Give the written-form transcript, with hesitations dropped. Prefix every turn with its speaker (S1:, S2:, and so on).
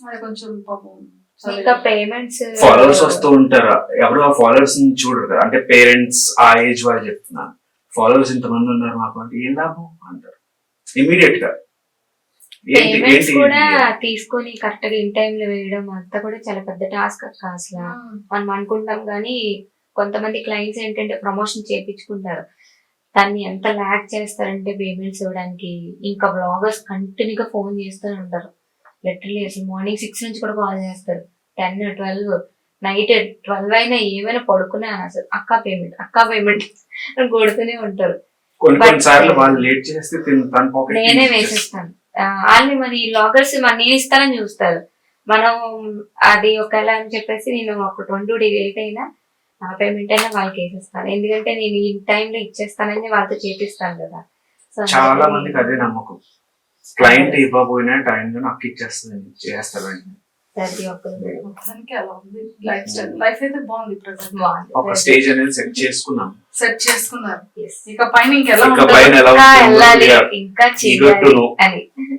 S1: అది కొంచెం పాపం
S2: ఇంకా పేమెంట్స్
S3: ఫాలోవర్స్ వస్తూ ఉంటారు, ఎవరు ఆ ఫాలోవర్స్ ని చూడరు కదా. అంటే పేరెంట్స్ ఆ ఏజ్ వాళ్ళు చెప్తున్నారు, ఫాలోవర్స్ ఇంతమంది ఉన్నారు మాకు అంటే ఏం లాభం అంటారు ఇమీడియట్ గా.
S2: పేమెంట్స్ కూడా తీసుకొని కరెక్ట్ గా ఇన్ టైమ్ లో వేయడం అంతా కూడా చాలా పెద్ద టాస్క్ అక్క. అసలు మనం అనుకుంటాం కానీ కొంతమంది క్లయింట్స్ ఏంటంటే ప్రమోషన్ చేయించుకుంటారు, దాన్ని ఎంత ల్యాక్ చేస్తారంటే పేమెంట్స్ ఇవ్వడానికి. ఇంకా బ్లాగర్స్ కంటిన్యూగా ఫోన్ చేస్తూనే ఉంటారు, లిటరలీ అసలు మార్నింగ్ 6 నుంచి కూడా కాల్ చేస్తారు, 10, 12, నైట్ 12 అయినా ఏమైనా పడుకున్నా అసలు అక్క పేమెంట్ అని కొడుతూనే ఉంటారు.
S3: కొన్ని సార్లు వాళ్ళు లేట్ చేస్తే
S2: నేనే వేసేస్తాను వాళ్ళని. మరి బ్లాగర్స్ మరి నేను ఇస్తానని చూస్తారు, మనం అది ఒకవేళ అని చెప్పేసి నేను ఒక 2 days లేట్ అయినా నా పేమెంట్ అయినా వాళ్ళకి వేసేస్తాను, ఎందుకంటే నేను ఈ టైంలో ఇచ్చేస్తానని వాళ్ళతో చేపిస్తాను కదా.
S3: చాలా మందికి అదే నమ్మకం, క్లయింట్ ఇవ్వబోయిన టైంలో నాకు ఇచ్చేస్తుంది చేస్తారండి.
S2: ప్రతి ఒక్కరు
S1: మొత్తానికి అలా ఉంది లైఫ్ స్టైల్. లైఫ్ అయితే బాగుంది ప్రెసెంట్,
S3: ఒక స్టేజ్ అనేది సెట్ చేసుకున్నారు.
S1: ఇక పైన ఇంకెలా
S3: ఇక పైన ఎలా
S2: ఇంకా
S3: ఉంటుందో
S2: వెళ్ళాలి,
S3: we are
S2: ఇంకా
S3: eager to
S2: చేయాలి
S3: know.
S2: అని.